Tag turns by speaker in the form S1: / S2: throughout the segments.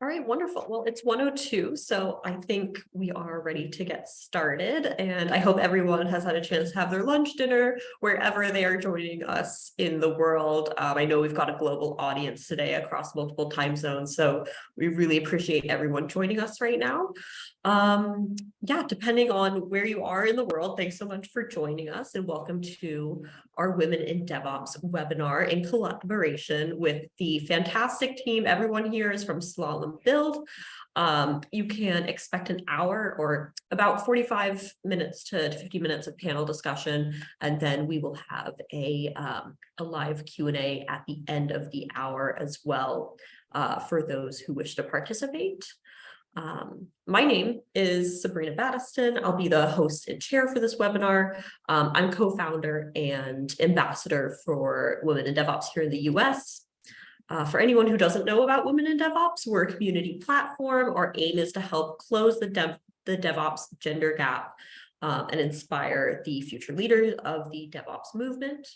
S1: All right, wonderful. Well, it's 1:02, so I think we are ready to get started. And I hope everyone has had a chance to have their lunch, dinner, wherever they are joining us in the world. I know we've got a global audience today across multiple time zones, so we really appreciate everyone joining us right now. Yeah, depending on where you are in the world, thanks so much for joining us and welcome to our Women in DevOps webinar in collaboration with the fantastic team. Everyone here is from Slalom Build. You can expect an hour or about 45 minutes to 50 minutes of panel discussion, and then we will have a live Q&A at the end of the hour as well for those who wish to participate. My name is Sabrina Battiston. I'll be the host and chair for this webinar. I'm co-founder and ambassador for Women in DevOps here in the US. For anyone who doesn't know about Women in DevOps, we're a community platform. Our aim is to help close the DevOps gender gap and inspire the future leaders of the DevOps movement.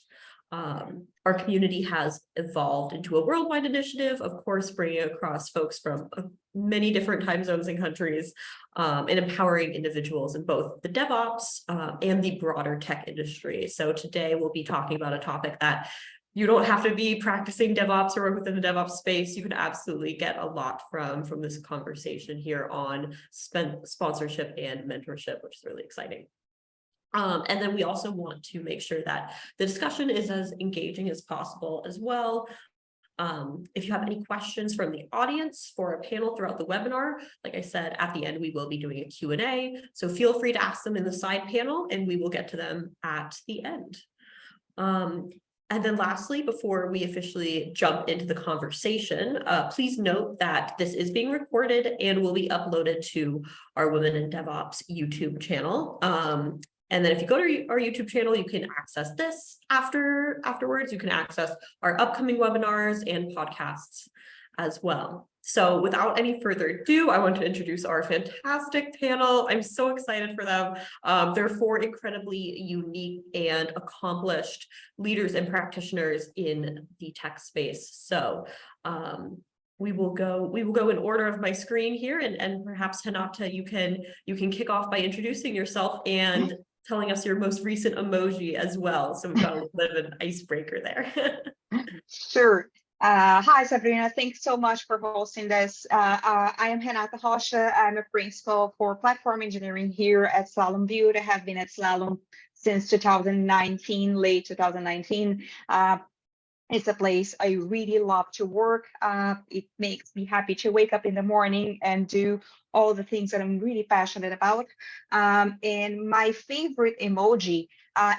S1: Our community has evolved into a worldwide initiative, of course, bringing across folks from many different time zones and countries, and empowering individuals in both the DevOps and the broader tech industry. So today we'll be talking about a topic that you don't have to be practicing DevOps or work within the DevOps space. You can absolutely get a lot from this conversation here on sponsorship and mentorship, which is really exciting. And then we also want to make sure that the discussion is as engaging as possible as well. If you have any questions from the audience for a panel throughout the webinar, like I said, at the end, we will be doing a Q&A. So feel free to ask them in the side panel and we will get to them at the end. And then lastly, before we officially jump into the conversation, please note that this is being recorded and will be uploaded to our Women in DevOps YouTube channel. And then if you go to our YouTube channel, you can access this afterwards. You can access our upcoming webinars and podcasts as well. So without any further ado, I want to introduce our fantastic panel. I'm so excited for them. They're four incredibly unique and accomplished leaders and practitioners in the tech space. So we will go in order of my screen here, and perhaps Renata, you can kick off by introducing yourself and telling us your most recent emoji as well. So we've got a little bit of an icebreaker there.
S2: Sure. Hi, Sabrina. Thanks so much for hosting this. I am Renata Roche. I'm a principal for platform engineering here at Slalom Build. I have been at Slalom since 2019, late 2019. It's a place I really love to work. It makes me happy to wake up in the morning and do all the things that I'm really passionate about. And my favorite emoji,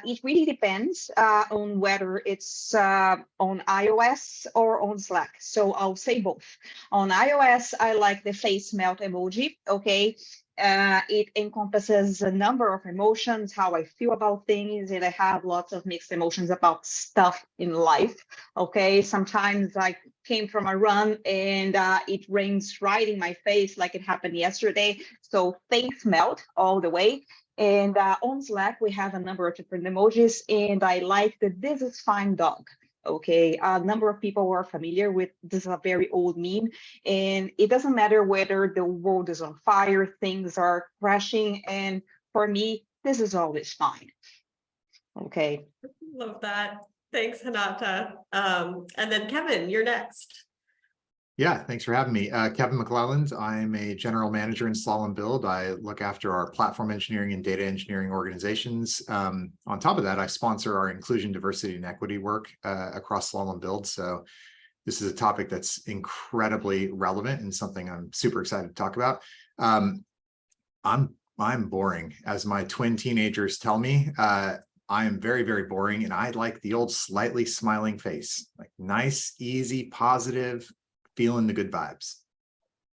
S2: it really depends on whether it's on iOS or on Slack. So I'll say both. On iOS, I like the face melt emoji, okay? It encompasses a number of emotions, how I feel about things, and I have lots of mixed emotions about stuff in life. Okay, sometimes I came from a run and it rains right in my face like it happened yesterday. So face melt all the way. And on Slack, we have a number of different emojis, and I like the "this is fine dog." Okay, a number of people are familiar with this, is a very old meme, and it doesn't matter whether the world is on fire, things are crashing, and for me, this is always fine. Okay.
S1: Love that. Thanks, Renata. And then Kevin, you're next.
S3: Yeah, thanks for having me. Kevin McClelland. I'm a general manager in Slalom Build. I look after our platform engineering and data engineering organizations. On top of that, I sponsor our inclusion, diversity, and equity work across Slalom Build. So this is a topic that's incredibly relevant and something I'm super excited to talk about. I'm boring, as my twin teenagers tell me. I am very, very boring, and I like the old slightly smiling face, like nice, easy, positive, feeling the good vibes.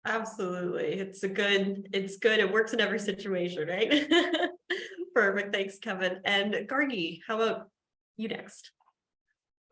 S1: Absolutely. It's good. It works in every situation, right? Perfect. Thanks, Kevin. And Gargi, how about you next?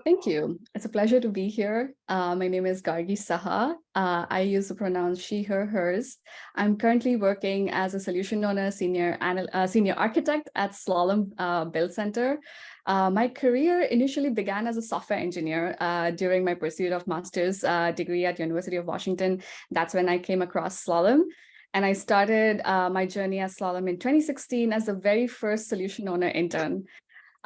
S4: Thank you. It's a pleasure to be here. My name is Gargi Saha. I use the pronouns she, her, hers. I'm currently working as a solution owner, senior architect at Slalom Build Center. My career initially began as a software engineer during my pursuit of master's degree at University of Washington. That's when I came across Slalom. And I started my journey at Slalom in 2016 as the very first solution owner intern.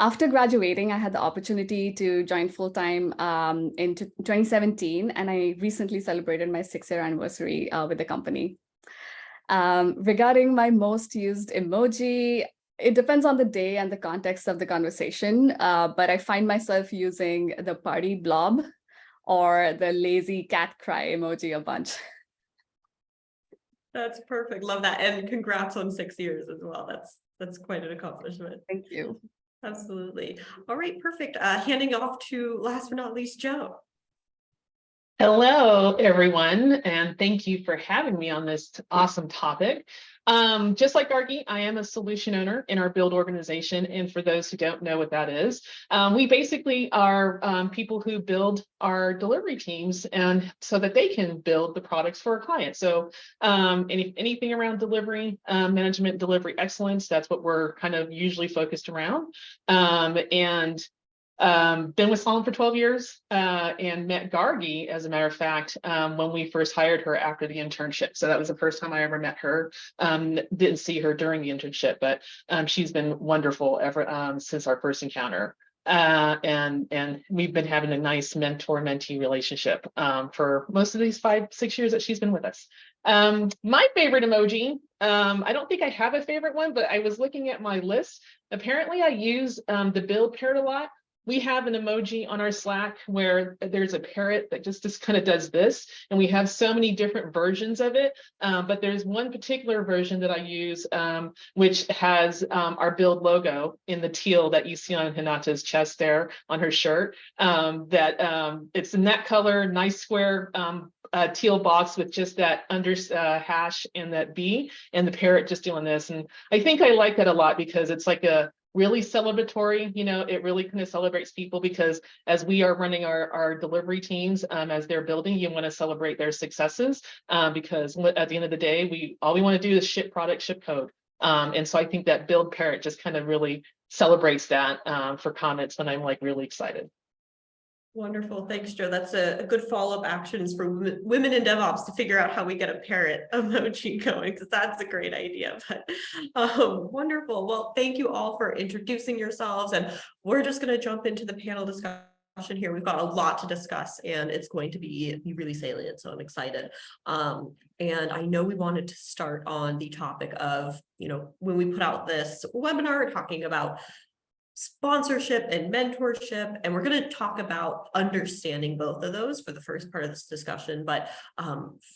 S4: After graduating, I had the opportunity to join full-time in 2017, and I recently celebrated my 6-year anniversary with the company. Regarding my most used emoji, it depends on the day and the context of the conversation, but I find myself using the party blob or the lazy cat cry emoji a bunch.
S1: That's perfect. Love that. And congrats on 6 years as well. That's quite an accomplishment.
S4: Thank you.
S1: Absolutely. All right, perfect. Handing off to last but not least, Joe.
S5: Hello, everyone, and thank you for having me on this awesome topic. Just like Gargi, I am a solution owner in our build organization. And for those who don't know what that is, we basically are people who build our delivery teams and so that they can build the products for our clients. So anything around delivery, management, delivery excellence, that's what we're kind of usually focused around. Been with Slalom for 12 years and met Gargi, as a matter of fact, when we first hired her after the internship. So that was the first time I ever met her. Didn't see her during the internship, but she's been wonderful ever since our first encounter. And we've been having a nice mentor-mentee relationship for most of these 5-6 years that she's been with us. My favorite emoji, I don't think I have a favorite one, but I was looking at my list. Apparently I use the build parrot a lot. We have an emoji on our Slack where there's a parrot that just kind of does this, and we have so many different versions of it. But there's one particular version that I use, which has our build logo in the teal that you see on Renata's chest there on her shirt. It's in that color, nice square teal box with just that hash and that B, and the parrot just doing this. And I think I like that a lot because it's like a really celebratory, it really kind of celebrates people, because as we are running our delivery teams, as they're building, you want to celebrate their successes, because at the end of the day, all we want to do is ship product, ship code. And so I think that build parrot just kind of really celebrates that for comments when I'm like really excited.
S1: Wonderful. Thanks, Joe. That's a good follow-up actions for women in DevOps to figure out how we get a parrot emoji going, because that's a great idea. But wonderful. Well, thank you all for introducing yourselves, and we're just going to jump into the panel discussion here. We've got a lot to discuss, and it's going to be really salient, so I'm excited. And I know we wanted to start on the topic of, when we put out this webinar talking about sponsorship and mentorship, and we're going to talk about understanding both of those for the first part of this discussion. But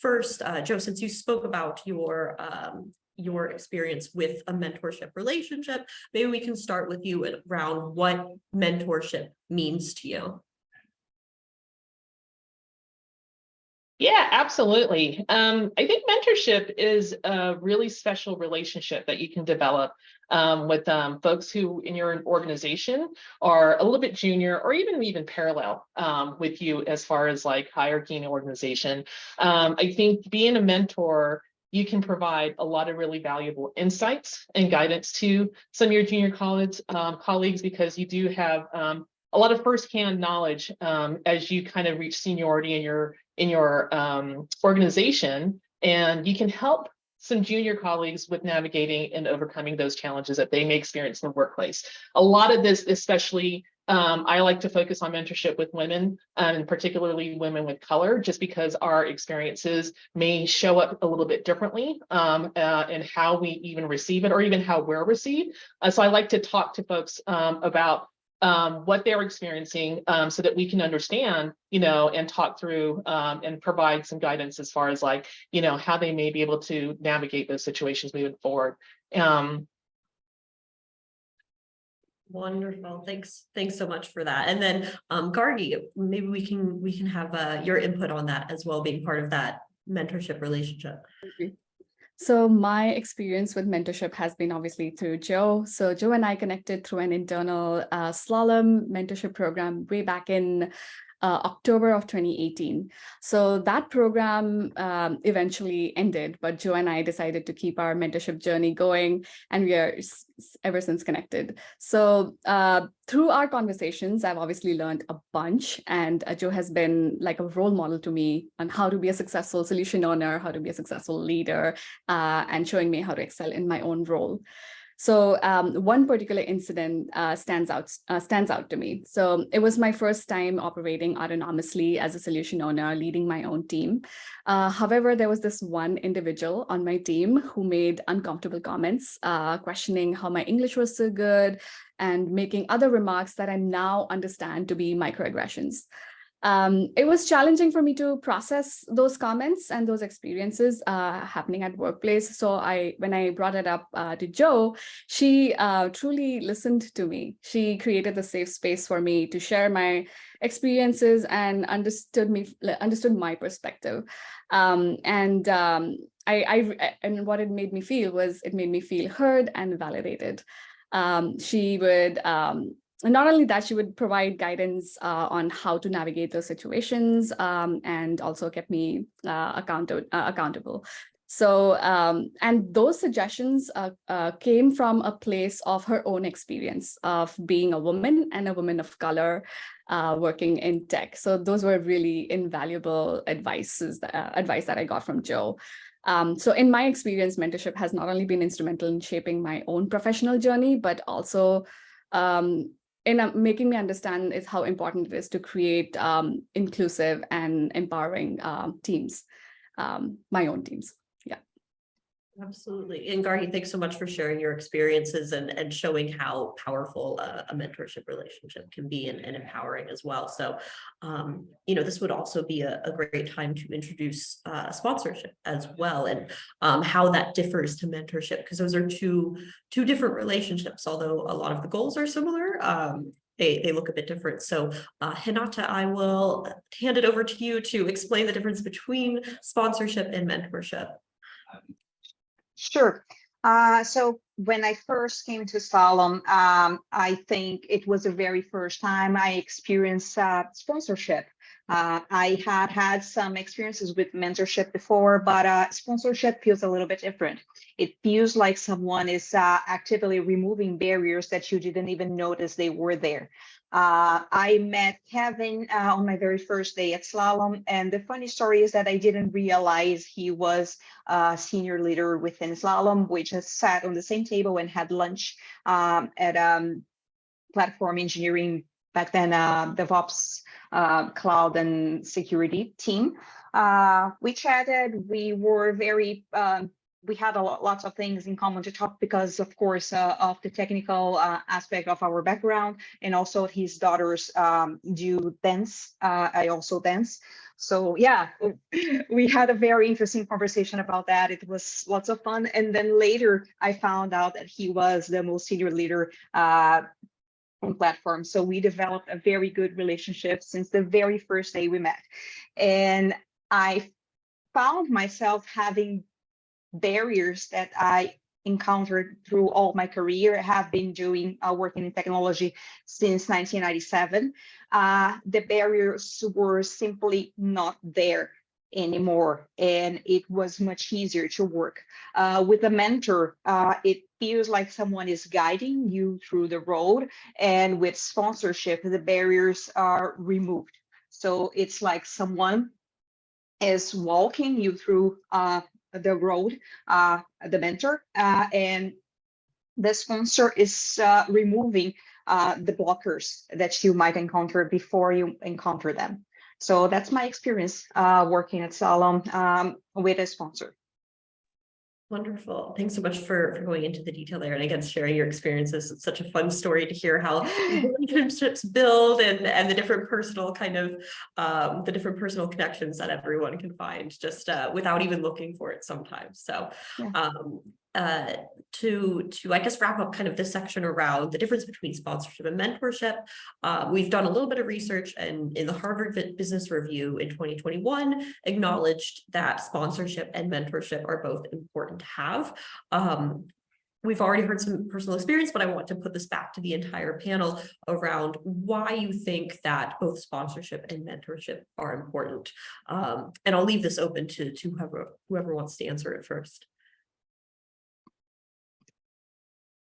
S1: first, Joe, since you spoke about your experience with a mentorship relationship, maybe we can start with you around what mentorship means to you.
S5: Yeah, absolutely. I think mentorship is a really special relationship that you can develop with folks who in your organization are a little bit junior or even parallel with you as far as like hierarchy in an organization. I think being a mentor, you can provide a lot of really valuable insights and guidance to some of your junior colleagues, because you do have a lot of firsthand knowledge as you kind of reach seniority in your organization, and you can help some junior colleagues with navigating and overcoming those challenges that they may experience in the workplace. A lot of this, especially, I like to focus on mentorship with women, and particularly women with color, just because our experiences may show up a little bit differently in how we even receive it, or even how we're received. So I like to talk to folks about what they're experiencing, so that we can understand, and talk through and provide some guidance as far as like, how they may be able to navigate those situations moving forward.
S1: Wonderful. Thanks so much for that. And then Gargi, maybe we can have your input on that as well, being part of that mentorship relationship.
S4: So my experience with mentorship has been obviously through Joe. So Joe and I connected through an internal Slalom mentorship program way back in October of 2018. So that program eventually ended, but Joe and I decided to keep our mentorship journey going, and we are ever since connected. So through our conversations, I've obviously learned a bunch, and Joe has been like a role model to me on how to be a successful solution owner, how to be a successful leader, and showing me how to excel in my own role. So one particular incident stands out to me. So it was my first time operating autonomously as a solution owner, leading my own team. However, there was this one individual on my team who made uncomfortable comments, questioning how my English was so good and making other remarks that I now understand to be microaggressions. It was challenging for me to process those comments and those experiences happening at workplace. So when I brought it up to Joe, she truly listened to me. She created the safe space for me to share my experiences and understood my perspective. And what it made me feel was it made me feel heard and validated. She would not only that, she would provide guidance on how to navigate those situations, and also kept me accountable. So, and those suggestions came from a place of her own experience of being a woman and a woman of color working in tech. So those were really invaluable advice that I got from Joe. So in my experience, mentorship has not only been instrumental in shaping my own professional journey, but also in making me understand is how important it is to create inclusive and empowering teams, my own teams. Yeah.
S1: Absolutely. And Gargi, thanks so much for sharing your experiences and showing how powerful a mentorship relationship can be and empowering as well. So, this would also be a great time to introduce sponsorship as well, and how that differs to mentorship, because those are two different relationships, although a lot of the goals are similar. They look a bit different. So Renata, I will hand it over to you to explain the difference between sponsorship and mentorship.
S2: Sure. So when I first came to Slalom, I think it was the very first time I experienced sponsorship. I had some experiences with mentorship before, but sponsorship feels a little bit different. It feels like someone is actively removing barriers that you didn't even notice they were there. I met Kevin on my very first day at Slalom, and the funny story is that I didn't realize he was a senior leader within Slalom. We just sat on the same table and had lunch at platform engineering, back then DevOps, cloud and security team. We chatted. We were very we had lots of things in common to talk because, of course, of the technical aspect of our background, and also his daughters do dance. I also dance. So yeah, we had a very interesting conversation about that. It was lots of fun. And then later I found out that he was the most senior leader on platform. So we developed a very good relationship since the very first day we met. And I found myself having barriers that I encountered through all my career. I have been doing working in technology since 1997. The barriers were simply not there anymore, and it was much easier to work. With a mentor, it feels like someone is guiding you through the road, and with sponsorship, the barriers are removed. So it's like someone is walking you through the road, the mentor, and the sponsor is removing the blockers that you might encounter before you encounter them. So that's my experience working at Slalom with a sponsor.
S1: Wonderful. Thanks so much for going into the detail there, and again, sharing your experiences. It's such a fun story to hear how relationships build and the different personal the different personal connections that everyone can find just without even looking for it sometimes. So
S2: Yeah.
S1: to I guess wrap up kind of this section around the difference between sponsorship and mentorship, we've done a little bit of research, and in the Harvard Business Review in 2021 acknowledged that sponsorship and mentorship are both important to have. We've already heard some personal experience, but I want to put this back to the entire panel around why you think that both sponsorship and mentorship are important. And I'll leave this open to whoever wants to answer it first.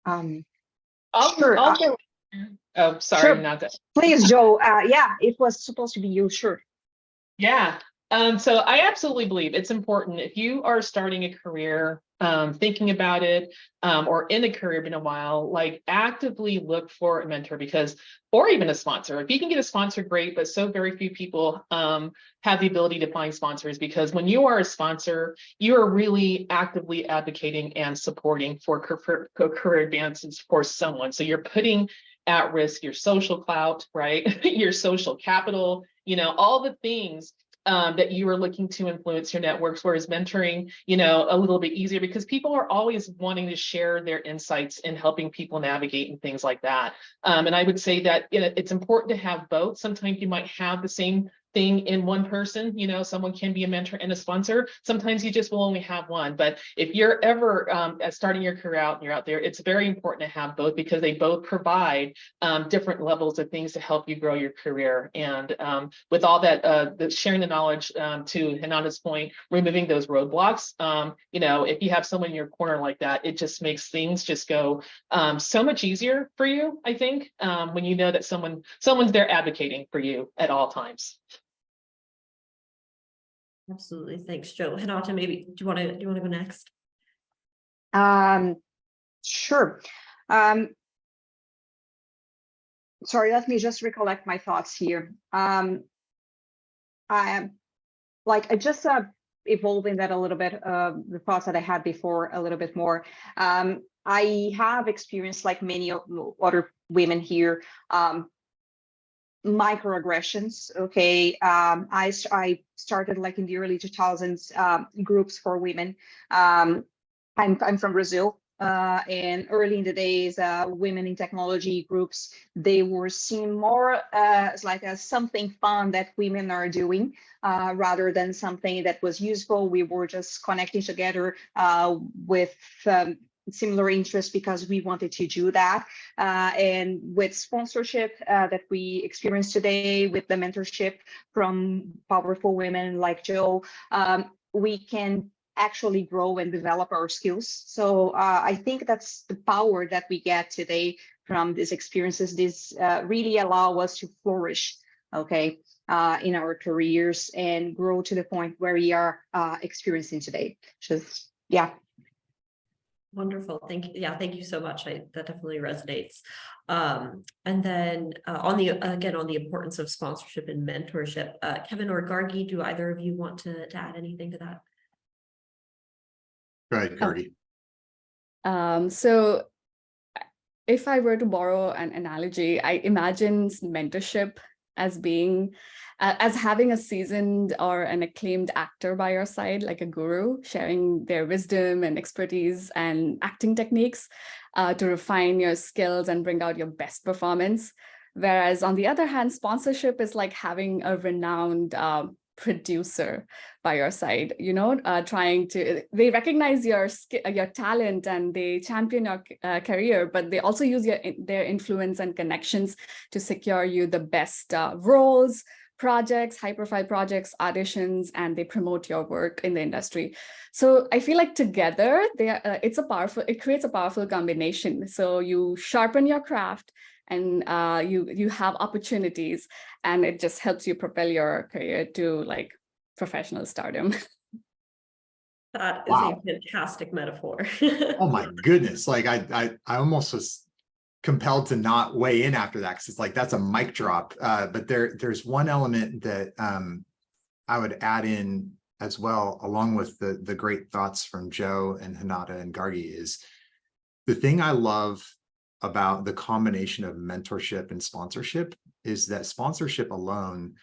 S2: Sure.
S5: Oh, sorry,
S2: Sure.
S5: not that.
S2: Please, Joe. Yeah, it was supposed to be you. Sure.
S5: Yeah. So I absolutely believe it's important if you are starting a career, thinking about it, or in a career been a while, like actively look for a mentor, because, or even a sponsor. If you can get a sponsor, great, but so very few people have the ability to find sponsors, because when you are a sponsor, you are really actively advocating and supporting for career advances for someone. So you're putting at risk your social clout, right? Your social capital, all the things that you are looking to influence your networks, whereas mentoring, a little bit easier, because people are always wanting to share their insights and helping people navigate and things like that. And I would say that it's important to have both. Sometimes you might have the same thing in one person, someone can be a mentor and a sponsor. Sometimes you just will only have one. But if you're ever starting your career out and you're out there, it's very important to have both, because they both provide different levels of things to help you grow your career. And with all that, the sharing the knowledge, to Renata's point, removing those roadblocks, if you have someone in your corner like that, it just makes things just go so much easier for you, I think, when you know that someone's there advocating for you at all times.
S1: Absolutely. Thanks, Joe. Renata, maybe do you want to go next?
S2: Sure. Sorry, let me just recollect my thoughts here. I just evolving that a little bit, the thoughts that I had before a little bit more. I have experienced, like many other women here, microaggressions. Okay. I started like in the early 2000s, groups for women. I'm from Brazil, and early in the days, women in technology groups, they were seen more as like as something fun that women are doing, rather than something that was useful. We were just connecting together with similar interests because we wanted to do that. And with sponsorship that we experience today, with the mentorship from powerful women like Joe, we can actually grow and develop our skills. So I think that's the power that we get today from these experiences. This really allow us to flourish, okay, in our careers and grow to the point where we are experiencing today. Just, yeah.
S1: Wonderful. Thank you. Yeah, thank you so much. That definitely resonates. And then on the importance of sponsorship and mentorship, Kevin or Gargi, do either of you want to add anything to that?
S3: Go ahead, Gargi.
S4: So if I were to borrow an analogy, I imagine mentorship as being as having a seasoned or an acclaimed actor by your side, like a guru, sharing their wisdom and expertise and acting techniques to refine your skills and bring out your best performance. Whereas on the other hand, sponsorship is like having a renowned producer by your side, they recognize your talent and they champion your career, but they also use their influence and connections to secure you the best roles, projects, high-profile projects, auditions, and they promote your work in the industry. So I feel like together, it creates a powerful combination. So you sharpen your craft and you have opportunities, and it just helps you propel your career to like professional stardom.
S1: That is a fantastic metaphor.
S3: Oh my goodness. Like I almost was compelled to not weigh in after that, because it's like that's a mic drop. But there's one element that I would add in as well, along with the great thoughts from Joe and Renata and Gargi, is the thing I love about the combination of mentorship and sponsorship is that sponsorship alone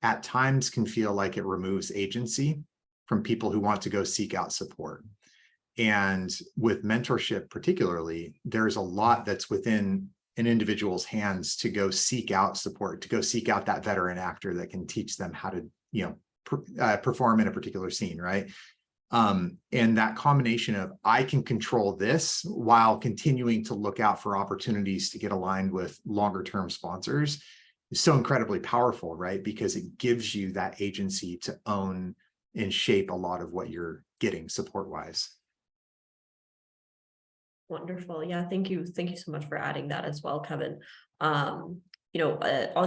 S3: at times can feel like it removes agency from people who want to go seek out support. And with mentorship particularly, there's a lot that's within an individual's hands to go seek out support, to go seek out that veteran actor that can teach them how to, perform in a particular scene, right? And that combination of I can control this while continuing to look out for opportunities to get aligned with longer term sponsors is so incredibly powerful, right? Because it gives you that agency to own and shape a lot of what you're getting support wise.
S1: Wonderful. Yeah, thank you. Thank you so much for adding that as well, Kevin. On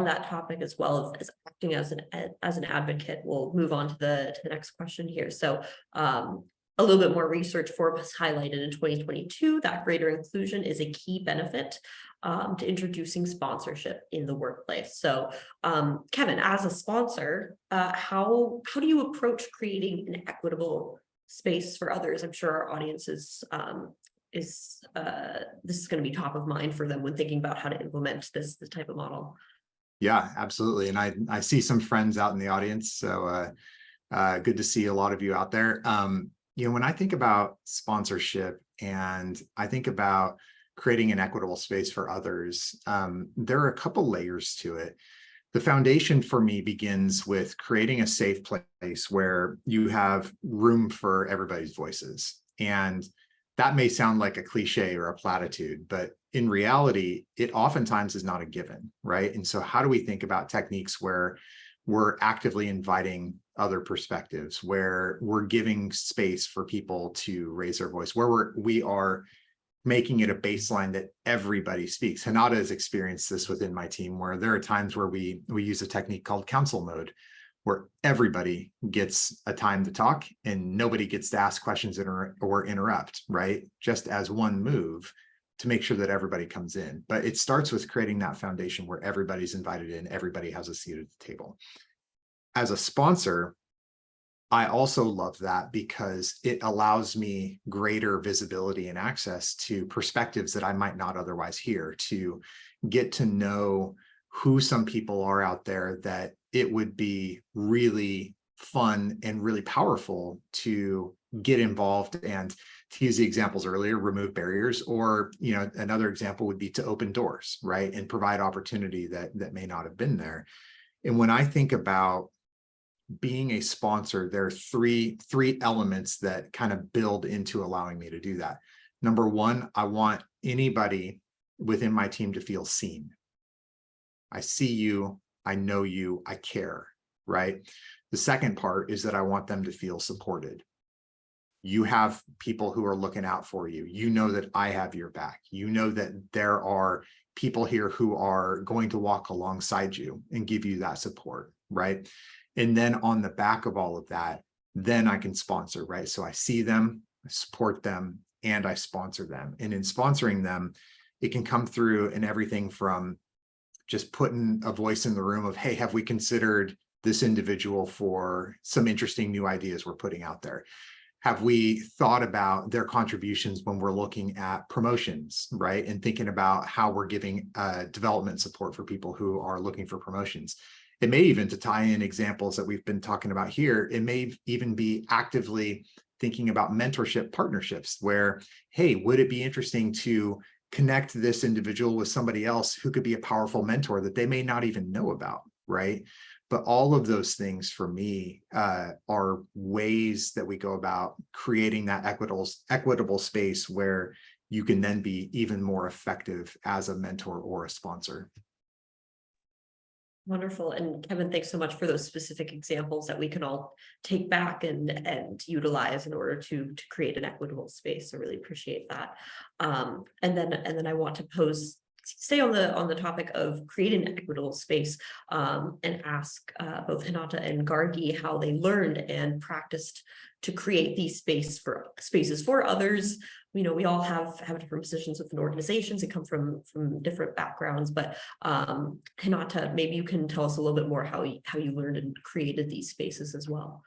S1: that topic as well as acting as an advocate, we'll move on to the next question here. So a little bit more research Forbes highlighted in 2022 that greater inclusion is a key benefit to introducing sponsorship in the workplace. So Kevin, as a sponsor, how do you approach creating an equitable space for others? I'm sure our audience is this is going to be top of mind for them when thinking about how to implement this type of model.
S3: Yeah, absolutely. And I see some friends out in the audience, so good to see a lot of you out there. When I think about sponsorship and I think about creating an equitable space for others, there are a couple layers to it. The foundation for me begins with creating a safe place where you have room for everybody's voices. And that may sound like a cliche or a platitude, but in reality, it oftentimes is not a given, right? And so how do we think about techniques where we're actively inviting other perspectives, where we're giving space for people to raise their voice, where we are making it a baseline that everybody speaks? Renata has experienced this within my team, where there are times where we use a technique called council mode, where everybody gets a time to talk and nobody gets to ask questions or interrupt, right? Just as one move to make sure that everybody comes in. But it starts with creating that foundation where everybody's invited in, everybody has a seat at the table. As a sponsor, I also love that because it allows me greater visibility and access to perspectives that I might not otherwise hear, to get to know who some people are out there that it would be really fun and really powerful to get involved and, to use the examples earlier, remove barriers, or another example would be to open doors, right, and provide opportunity that may not have been there. And when I think about being a sponsor, there are three elements that kind of build into allowing me to do that. Number one, I want anybody within my team to feel seen. I see you, I know you, I care, right? The second part is that I want them to feel supported. You have people who are looking out for you. You know that I have your back. You know that there are people here who are going to walk alongside you and give you that support, right? And then on the back of all of that, then I can sponsor, right? So I see them, I support them, and I sponsor them. And in sponsoring them, it can come through in everything from just putting a voice in the room of, hey, have we considered this individual for some interesting new ideas we're putting out there? Have we thought about their contributions when we're looking at promotions, right? And thinking about how we're giving development support for people who are looking for promotions. It may even, to tie in examples that we've been talking about here, it may even be actively thinking about mentorship partnerships where, hey, would it be interesting to connect this individual with somebody else who could be a powerful mentor that they may not even know about, right? But all of those things for me are ways that we go about creating that equitable space where you can then be even more effective as a mentor or a sponsor.
S1: Wonderful. And Kevin, thanks so much for those specific examples that we can all take back and utilize in order to create an equitable space. I really appreciate that. And then I want to stay on the topic of creating an equitable space and ask both Renata and Gargi how they learned and practiced to create these spaces for others. We all have different positions within organizations and come from different backgrounds, but Renata, maybe you can tell us a little bit more how you learned and created these spaces as well.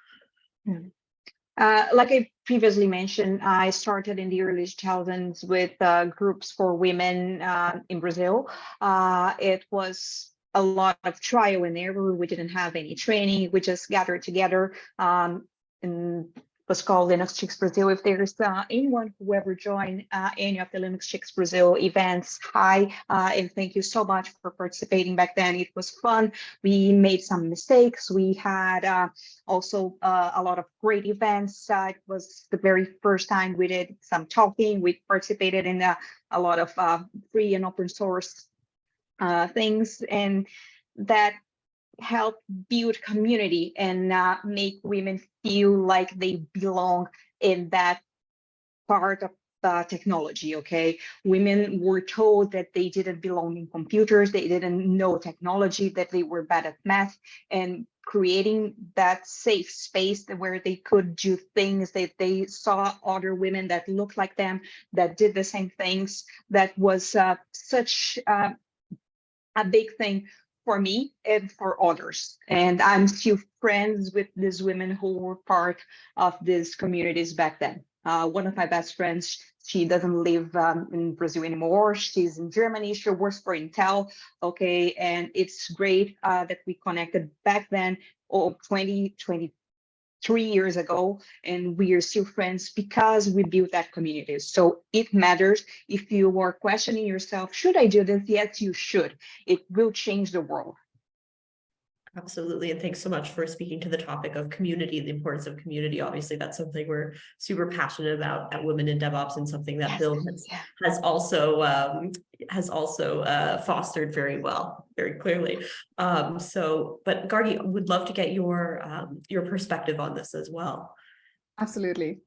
S2: Like I previously mentioned, I started in the early 2000s with groups for women in Brazil. It was a lot of trial and error. We didn't have any training. We just gathered together and was called Linux Chicks Brazil. If there's anyone who ever joined any of the Linux Chicks Brazil events, hi, and thank you so much for participating back then. It was fun. We made some mistakes. We had also a lot of great events. It was the very first time we did some talking. We participated in a lot of free and open source things, and that help build community and make women feel like they belong in that part of technology. Okay, women were told that they didn't belong in computers, they didn't know technology, that they were bad at math, and creating that safe space where they could do things, that they saw other women that looked like them, that did the same things. That was such a big thing for me and for others. And I'm still friends with these women who were part of these communities back then. One of my best friends, she doesn't live in Brazil anymore. She's in Germany. She works for Intel. Okay, and it's great that we connected back then, 23 years ago, and we are still friends because we built that community. So it matters. If you are questioning yourself, should I do this? Yes, you should. It will change the world.
S1: Absolutely. And thanks so much for speaking to the topic of community, the importance of community. Obviously, that's something we're super passionate about at Women in DevOps, and something that
S2: Yes.
S1: Bill has also fostered very well, very clearly. But Gargi, would love to get your perspective on this as well.
S4: Absolutely.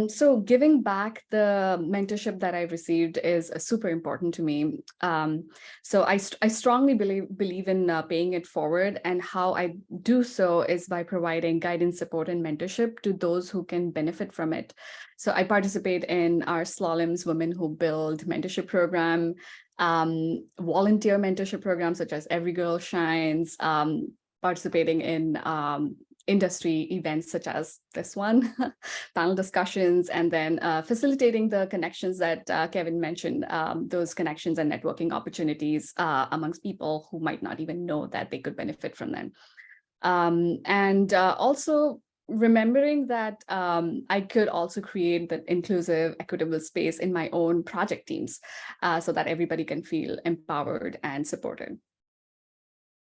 S4: So giving back the mentorship that I've received is super important to me. So I strongly believe in paying it forward, and how I do so is by providing guidance, support, and mentorship to those who can benefit from it. So I participate in our Slalom's Women Who Build mentorship program, volunteer mentorship programs such as Every Girl Shines, participating in industry events such as this one, panel discussions, and then facilitating the connections that Kevin mentioned, those connections and networking opportunities amongst people who might not even know that they could benefit from them. And also remembering that I could also create that inclusive, equitable space in my own project teams so that everybody can feel empowered and supported.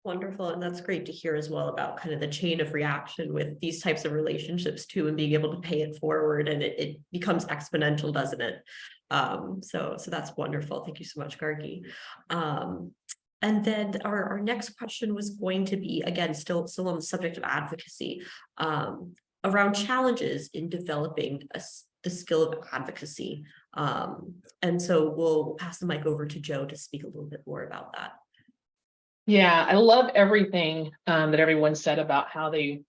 S1: Wonderful. And that's great to hear as well about kind of the chain of reaction with these types of relationships too, and being able to pay it forward, and it becomes exponential, doesn't it? So that's wonderful. Thank you so much, Gargi. And then our next question was going to be, again, still on the subject of advocacy, around challenges in developing the skill of advocacy. And so we'll pass the mic over to Joe to speak a little bit more about that.
S5: Yeah, I love everything that everyone said about how they,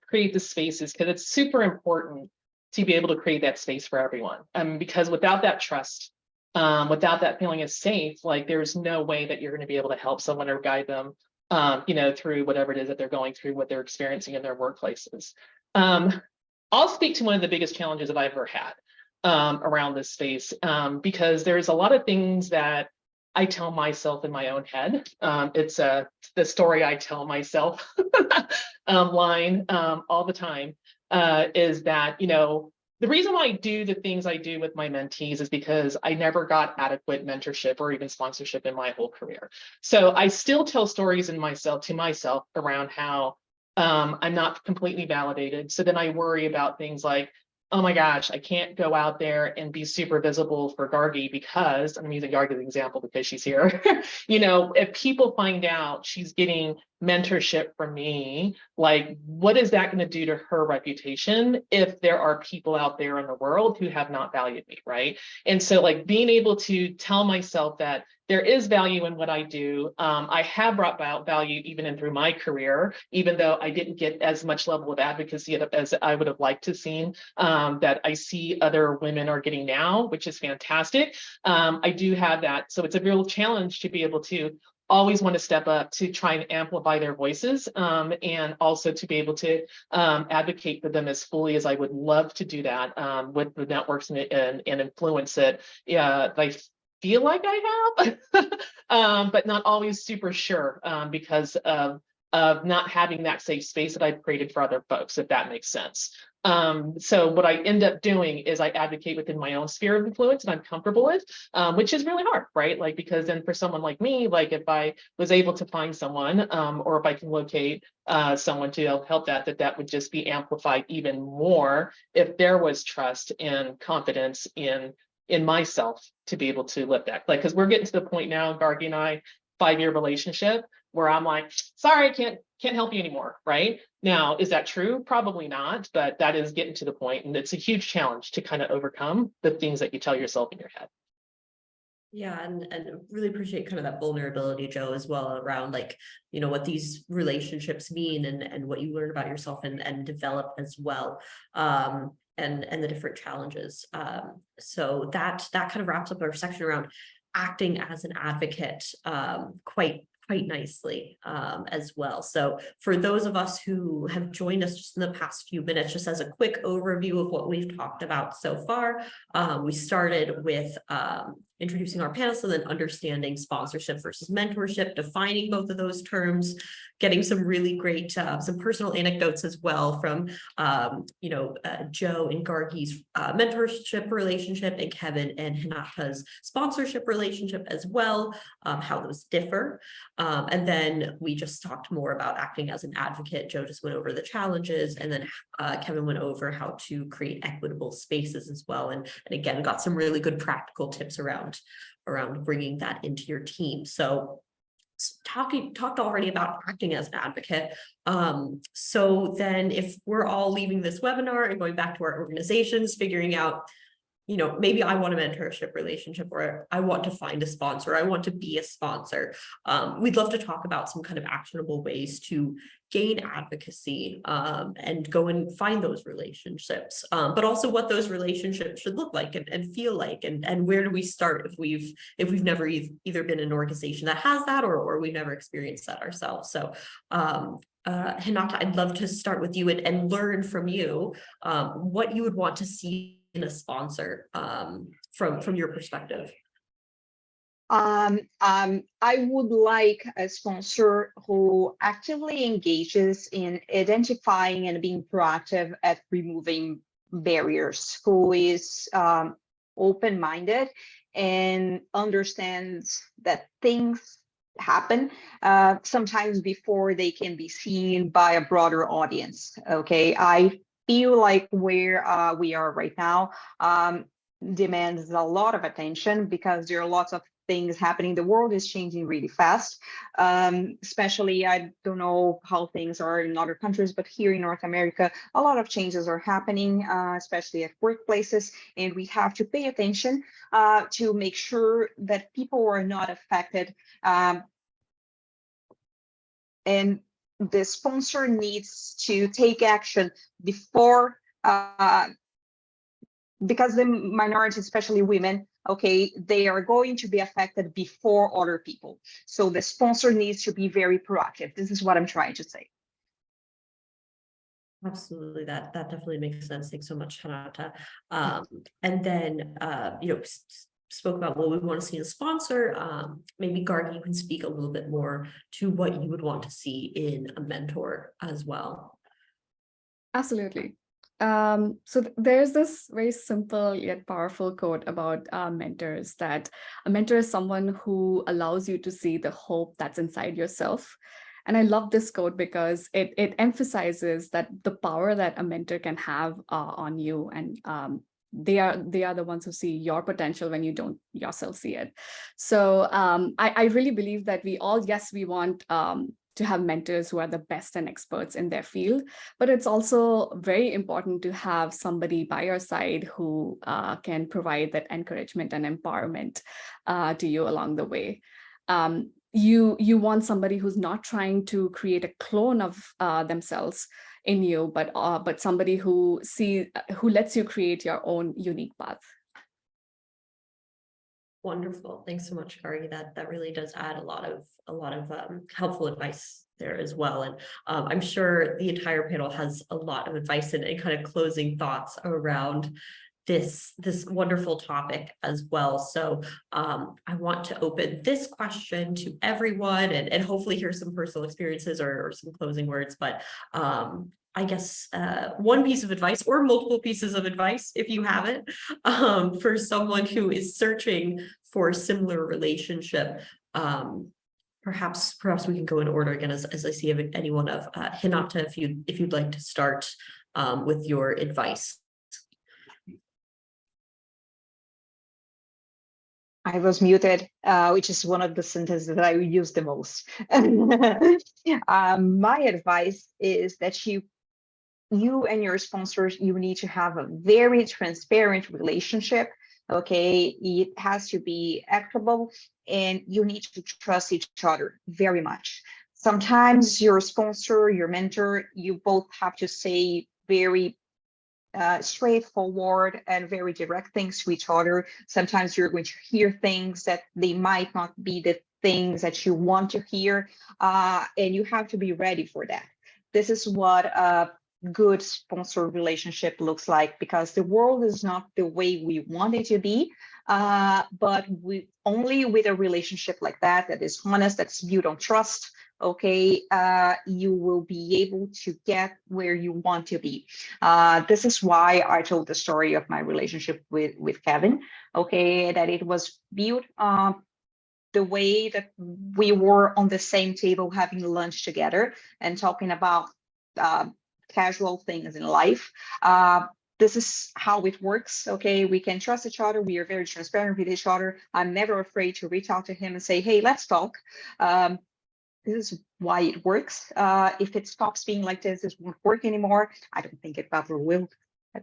S5: create the spaces, because it's super important to be able to create that space for everyone. Because without that trust, without that feeling of safe, like there's no way that you're going to be able to help someone or guide them, through whatever it is that they're going through, what they're experiencing in their workplaces. I'll speak to one of the biggest challenges that I've ever had around this space, because there's a lot of things that I tell myself in my own head. It's the story I tell myself line all the time, is that, the reason why I do the things I do with my mentees is because I never got adequate mentorship or even sponsorship in my whole career. So I still tell stories to myself around how I'm not completely validated. So then I worry about things like, oh my gosh, I can't go out there and be super visible for Gargi because, I'm using Gargi as an example because she's here. If people find out she's getting mentorship from me, like, what is that going to do to her reputation if there are people out there in the world who have not valued me, right? And so, like, being able to tell myself that there is value in what I do. I have brought value even in through my career, even though I didn't get as much level of advocacy as I would have liked to seen, that I see other women are getting now, which is fantastic. I do have that. So it's a real challenge to be able to always want to step up to try and amplify their voices, and also to be able to advocate for them as fully as I would love to do that with the networks and influence that I feel like I have, but not always super sure because of of not having that safe space that I've created for other folks, if that makes sense. So what I end up doing is I advocate within my own sphere of influence and I'm comfortable with, which is really hard, right? Like, because then for someone like me, like if I was able to find someone, or if I can locate someone to help that would just be amplified even more if there was trust and confidence in myself to be able to live that. Like, because we're getting to the point now, Gargi and I, 5-year relationship, where I'm like, sorry, can't help you anymore, right? Now, is that true? Probably not, but that is getting to the point, and it's a huge challenge to kind of overcome the things that you tell yourself in your head.
S1: Yeah, and really appreciate kind of that vulnerability, Joe, as well, around like, you know, what these relationships mean and what you learn about yourself and develop as well. And the different challenges. So that kind of wraps up our section around acting as an advocate quite nicely as well. So for those of us who have joined us just in the past few minutes, just as a quick overview of what we've talked about so far, we started with introducing our panelists and then understanding sponsorship versus mentorship, defining both of those terms, getting some really great, some personal anecdotes as well from, Joe and Gargi's mentorship relationship and Kevin and Renata's sponsorship relationship as well, how those differ. And then we just talked more about acting as an advocate. Joe just went over the challenges, and then Kevin went over how to create equitable spaces as well. And again, got some really good practical tips around bringing that into your team. So talked already about acting as an advocate. So then if we're all leaving this webinar and going back to our organizations, figuring out, you know, maybe I want a mentorship relationship, or I want to find a sponsor, I want to be a sponsor. We'd love to talk about some kind of actionable ways to gain advocacy and go and find those relationships, but also what those relationships should look like and feel like, and where do we start if we've never either been in an organization that has that, or we've never experienced that ourselves. So Renata, I'd love to start with you and learn from you what you would want to see in a sponsor from your perspective.
S2: I would like a sponsor who actively engages in identifying and being proactive at removing barriers, who is open-minded and understands that things happen sometimes before they can be seen by a broader audience. Okay, I feel like where we are right now demands a lot of attention because there are lots of things happening. The world is changing really fast, especially, I don't know how things are in other countries, but here in North America, a lot of changes are happening, especially at workplaces, and we have to pay attention to make sure that people are not affected. And the sponsor needs to take action before, because the minority, especially women, okay, they are going to be affected before other people. So the sponsor needs to be very proactive. This is what I'm trying to say.
S1: Absolutely, that definitely makes sense. Thanks so much, Renata. And then spoke about what we want to see in a sponsor. Maybe Gargi, you can speak a little bit more to what you would want to see in a mentor as well.
S4: Absolutely. So there's this very simple yet powerful quote about mentors, that a mentor is someone who allows you to see the hope that's inside yourself. And I love this quote because it emphasizes that the power that a mentor can have on you, and they are the ones who see your potential when you don't yourself see it. So I really believe that we all, yes, we want to have mentors who are the best and experts in their field, but it's also very important to have somebody by your side who can provide that encouragement and empowerment to you along the way. You want somebody who's not trying to create a clone of themselves in you, but somebody who lets you create your own unique path.
S1: Wonderful. Thanks so much, Gargi. That really does add a lot of helpful advice there as well. And I'm sure the entire panel has a lot of advice and kind of closing thoughts around this wonderful topic as well. So I want to open this question to everyone and hopefully hear some personal experiences or some closing words. But I guess one piece of advice or multiple pieces of advice, if you have it, for someone who is searching for a similar relationship. Perhaps we can go in order again as I see anyone of Renata, if you'd like to start with your advice.
S2: I was muted, which is one of the sentences that I use the most. My advice is that you and your sponsors, you need to have a very transparent relationship. Okay, it has to be equitable, and you need to trust each other very much. Sometimes your sponsor, your mentor, you both have to say very straightforward and very direct things to each other. Sometimes you're going to hear things that they might not be the things that you want to hear, and you have to be ready for that. This is what a good sponsor relationship looks like, because the world is not the way we want it to be, but we only with a relationship like that is honest, that's built on trust, okay, you will be able to get where you want to be. This is why I told the story of my relationship with Kevin, okay, that it was built the way that we were on the same table having lunch together and talking about casual things in life. This is how it works, okay? We can trust each other. We are very transparent with each other. I'm never afraid to reach out to him and say, hey, let's talk. This is why it works. If it stops being like this, it won't work anymore. I don't think it ever will. He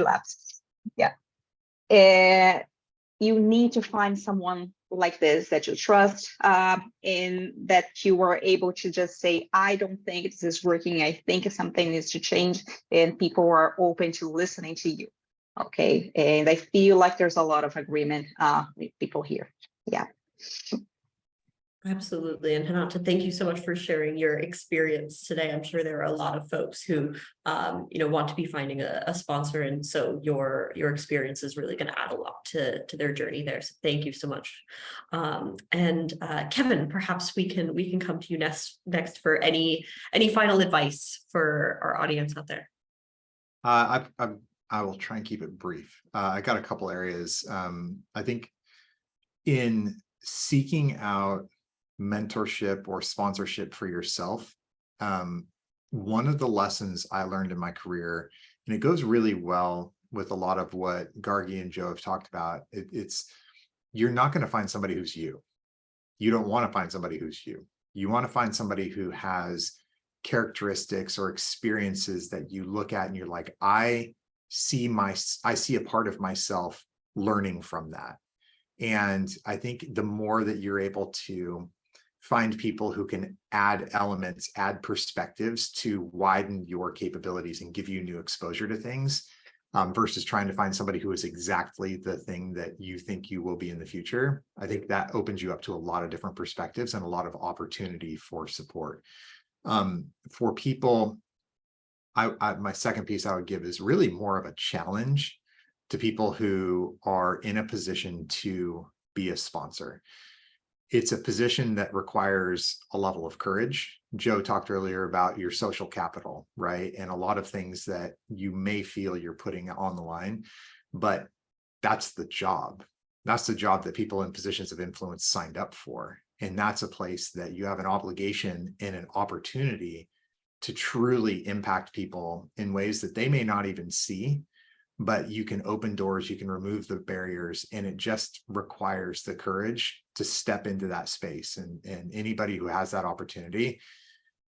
S2: laughs. Yeah. You need to find someone like this that you trust, and that you are able to just say, I don't think this is working. I think something needs to change, and people are open to listening to you. Okay. And I feel like there's a lot of agreement with people here. Yeah.
S1: Absolutely. And Renata, thank you so much for sharing your experience today. I'm sure there are a lot of folks who, want to be finding a sponsor. And so your experience is really going to add a lot to their journey there. So thank you so much. And Kevin, perhaps we can come to you next for any final advice for our audience out there.
S3: I will try and keep it brief. I got a couple areas. I think in seeking out mentorship or sponsorship for yourself, one of the lessons I learned in my career, and it goes really well with a lot of what Gargi and Joe have talked about, it's you're not going to find somebody who's you. You don't want to find somebody who's you. You want to find somebody who has characteristics or experiences that you look at and you're like, I see a part of myself learning from that. And I think the more that you're able to find people who can add elements, add perspectives to widen your capabilities and give you new exposure to things, versus trying to find somebody who is exactly the thing that you think you will be in the future, I think that opens you up to a lot of different perspectives and a lot of opportunity for support. For people, my second piece I would give is really more of a challenge to people who are in a position to be a sponsor. It's a position that requires a level of courage. Joe talked earlier about your social capital, right? And a lot of things that you may feel you're putting on the line, but that's the job. That's the job that people in positions of influence signed up for. And that's a place that you have an obligation and an opportunity to truly impact people in ways that they may not even see, but you can open doors, you can remove the barriers, and it just requires the courage to step into that space. And anybody who has that opportunity,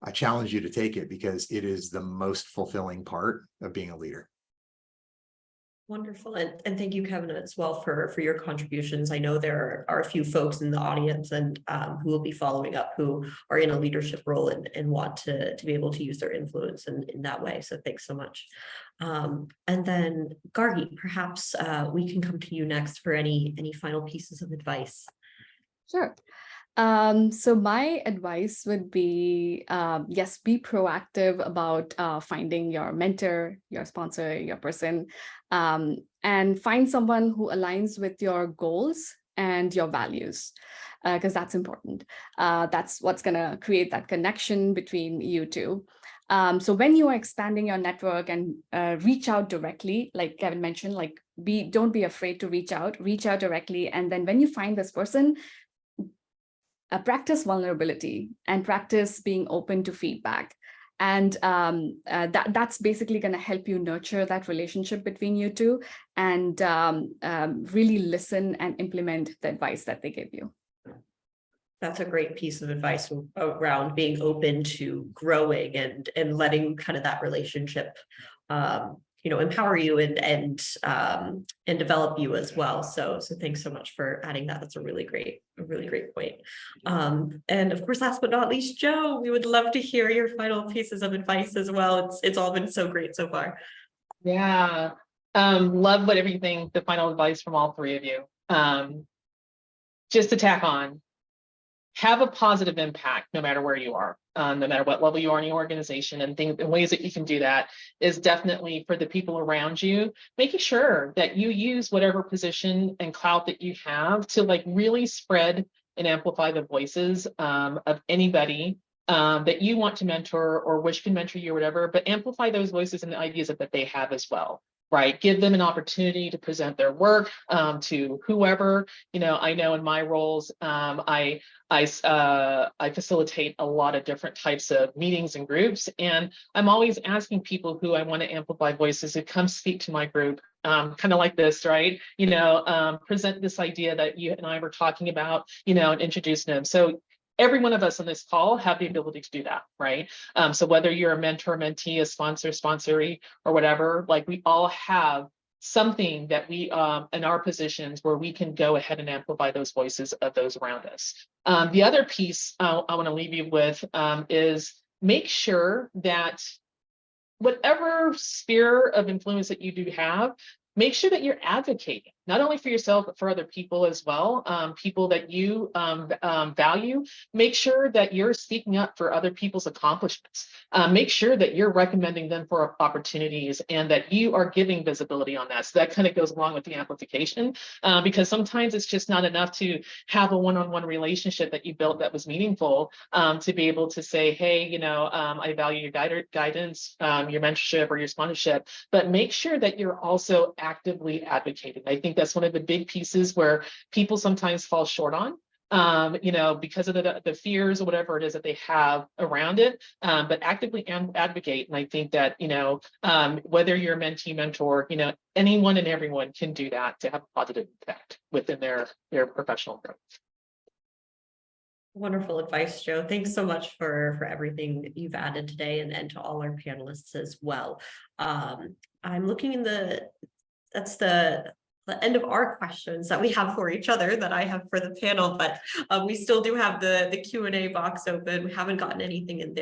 S3: I challenge you to take it, because it is the most fulfilling part of being a leader.
S1: Wonderful. And thank you, Kevin, as well for your contributions. I know there are a few folks in the audience and who will be following up who are in a leadership role and want to be able to use their influence in that way. So thanks so much. And then Gargi, perhaps we can come to you next for any final pieces of advice.
S4: Sure. So my advice would be, yes, be proactive about finding your mentor, your sponsor, your person, and find someone who aligns with your goals and your values, because that's important. That's what's going to create that connection between you two. So when you are expanding your network and reach out directly, like Kevin mentioned, like don't be afraid to reach out directly. And then when you find this person, practice vulnerability and practice being open to feedback. And that's basically going to help you nurture that relationship between you two and really listen and implement the advice that they give you.
S1: That's a great piece of advice around being open to growing and letting kind of that relationship empower you and develop you as well. So thanks so much for adding that. That's a really great point. And of course, last but not least, Joe, we would love to hear your final pieces of advice as well. It's all been so great so far.
S5: Yeah, love the final advice from all three of you. Just to tack on, have a positive impact no matter where you are, no matter what level you are in your organization, and ways that you can do that is definitely for the people around you, making sure that you use whatever position and clout that you have to like really spread and amplify the voices of anybody that you want to mentor or wish can mentor you or whatever, but amplify those voices and the ideas that they have as well. Right, give them an opportunity to present their work to whoever. I know in my roles, I facilitate a lot of different types of meetings and groups, and I'm always asking people who I want to amplify voices to come speak to my group, kind of like this, right? Present this idea that you and I were talking about, and introduce them. So every one of us on this call have the ability to do that, right? So whether you're a mentor, mentee, a sponsor, sponsoree, or whatever, like we all have something that we in our positions where we can go ahead and amplify those voices of those around us. The other piece I want to leave you with is make sure that whatever sphere of influence that you do have, make sure that you're advocating, not only for yourself, but for other people as well, people that you value. Make sure that you're speaking up for other people's accomplishments. Make sure that you're recommending them for opportunities and that you are giving visibility on that. So that kind of goes along with the amplification, because sometimes it's just not enough to have a one-on-one relationship that you built that was meaningful, to be able to say, hey, I value your guidance, your mentorship or your sponsorship, but make sure that you're also actively advocating. I think that's one of the big pieces where people sometimes fall short on, because of the fears or whatever it is that they have around it, but actively advocate. And I think that, whether you're a mentee, mentor, anyone and everyone can do that to have a positive impact within their professional growth.
S1: Wonderful advice, Joe. Thanks so much for everything you've added today and to all our panelists as well. I'm looking that's the end of our questions that we have for each other that I have for the panel, but we still do have the Q&A box open. We haven't gotten anything in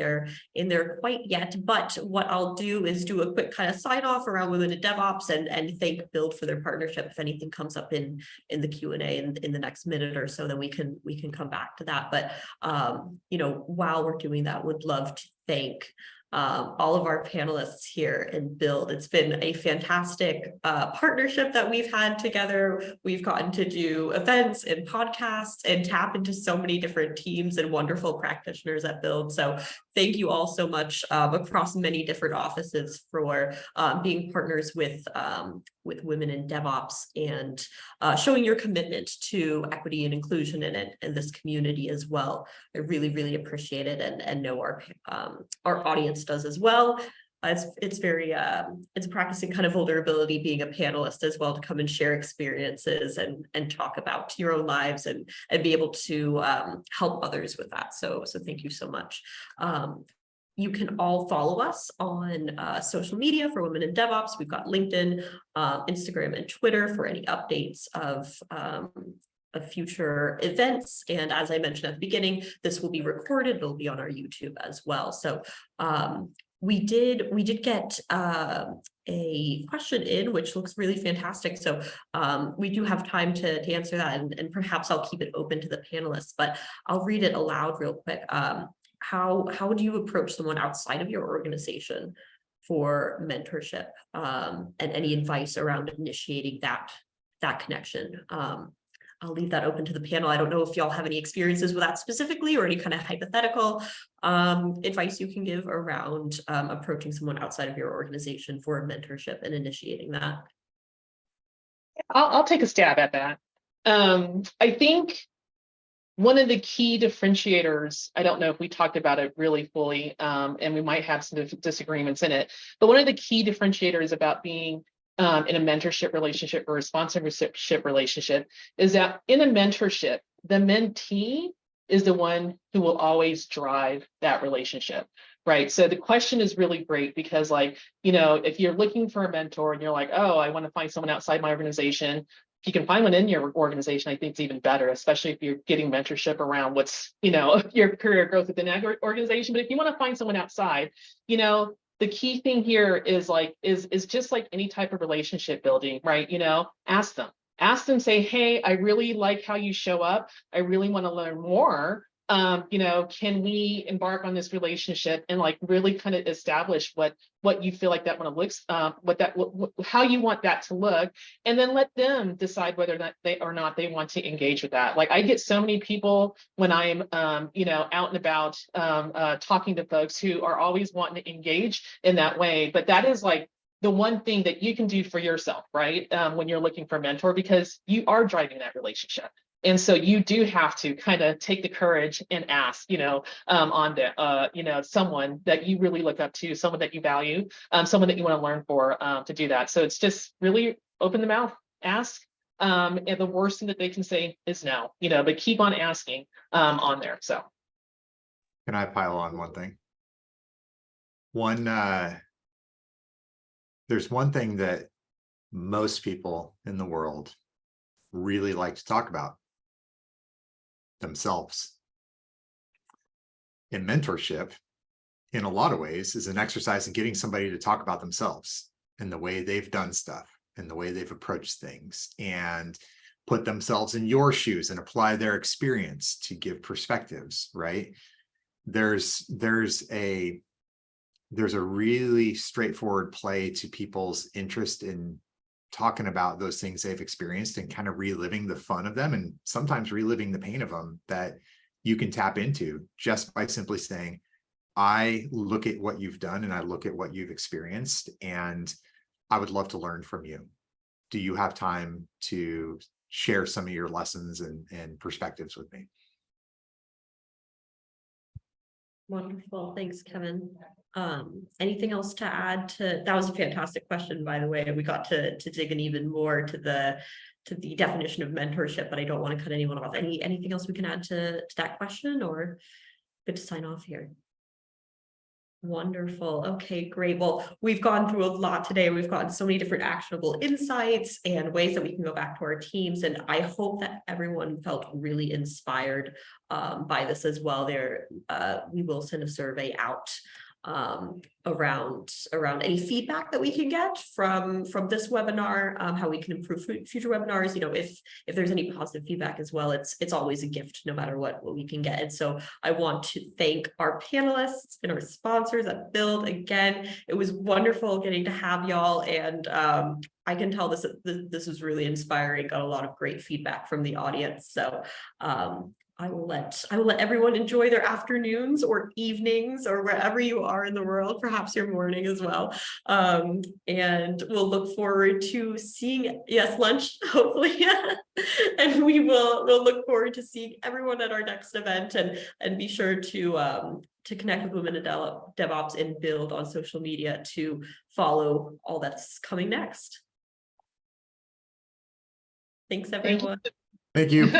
S1: there quite yet, but what I'll do is do a quick kind of sign off around Women in DevOps and thank Build for their partnership. If anything comes up in the Q&A in the next minute or so, then we can come back to that. But while we're doing that, would love to thank all of our panelists here in Build. It's been a fantastic partnership that we've had together. We've gotten to do events and podcasts and tap into so many different teams and wonderful practitioners at Build. So thank you all so much across many different offices for being partners with Women in DevOps and showing your commitment to equity and inclusion in this community as well. I really, really appreciate it and know our audience does as well. It's practicing kind of vulnerability, being a panelist as well, to come and share experiences and talk about your own lives and be able to help others with that. So thank you so much. You can all follow us on social media for Women in DevOps. We've got LinkedIn, Instagram, and Twitter for any updates of future events. And as I mentioned at the beginning, this will be recorded. It'll be on our YouTube as well. So we did get a question in, which looks really fantastic. So we do have time to answer that, and perhaps I'll keep it open to the panelists, but I'll read it aloud real quick. How do you approach someone outside of your organization for mentorship, and any advice around initiating that connection? I'll leave that open to the panel. I don't know if y'all have any experiences with that specifically, or any kind of hypothetical advice you can give around approaching someone outside of your organization for mentorship and initiating that.
S5: I'll take a stab at that. I think one of the key differentiators, I don't know if we talked about it really fully, and we might have some disagreements in it, but one of the key differentiators about being in a mentorship relationship or a sponsorship relationship is that in a mentorship, the mentee is the one who will always drive that relationship, right? So the question is really great because, like, you know, if you're looking for a mentor and you're like, oh, I want to find someone outside my organization, if you can find one in your organization, I think it's even better, especially if you're getting mentorship around what's, you know, your career growth within that organization. But if you want to find someone outside, you know, the key thing here is like, is just like any type of relationship building, right? You know, ask them, say, hey, I really like how you show up. I really want to learn more. You know, can we embark on this relationship and like really kind of establish what you feel like that want to look, how you want that to look, and then let them decide whether or not they want to engage with that. Like I get so many people when I'm, you know, out and about talking to folks who are always wanting to engage in that way, but that is like the one thing that you can do for yourself, right? When you're looking for a mentor, because you are driving that relationship. And so you do have to kind of take the courage and ask, you know, on the, you know, someone that you really look up to, someone that you value, someone that you want to learn for, to do that. So it's just really open the mouth, ask, and the worst thing that they can say is no, you know, but keep on asking on there. So.
S3: Can I pile on one thing? There's one thing that most people in the world really like to talk about: themselves. And mentorship, in a lot of ways, is an exercise in getting somebody to talk about themselves and the way they've done stuff and the way they've approached things, and put themselves in your shoes and apply their experience to give perspectives, right? There's a really straightforward play to people's interest in talking about those things they've experienced and kind of reliving the fun of them, and sometimes reliving the pain of them, that you can tap into just by simply saying, I look at what you've done and I look at what you've experienced, and I would love to learn from you. Do you have time to share some of your lessons and perspectives with me?
S1: Wonderful. Thanks, Kevin. Anything else to add to that? Was a fantastic question, by the way. We got to dig in even more to the definition of mentorship, but I don't want to cut anyone off. Anything else we can add to that question, or good to sign off here? Wonderful. Okay, great. Well, we've gone through a lot today. We've gotten so many different actionable insights and ways that we can go back to our teams. And I hope that everyone felt really inspired by this as well. We will send a survey out around any feedback that we can get from this webinar, how we can improve future webinars. You know, if there's any positive feedback as well, it's always a gift no matter what we can get. And so I want to thank our panelists and our sponsors at Build. Again, it was wonderful getting to have y'all, and I can tell this was really inspiring. Got a lot of great feedback from the audience. So I will let everyone enjoy their afternoons or evenings or wherever you are in the world, perhaps your morning as well. And we'll look forward to seeing, yes, lunch, hopefully. And we'll look forward to seeing everyone at our next event, and be sure to connect with Women in DevOps and Build on social media to follow all that's coming next. Thanks, everyone.
S3: Thank you.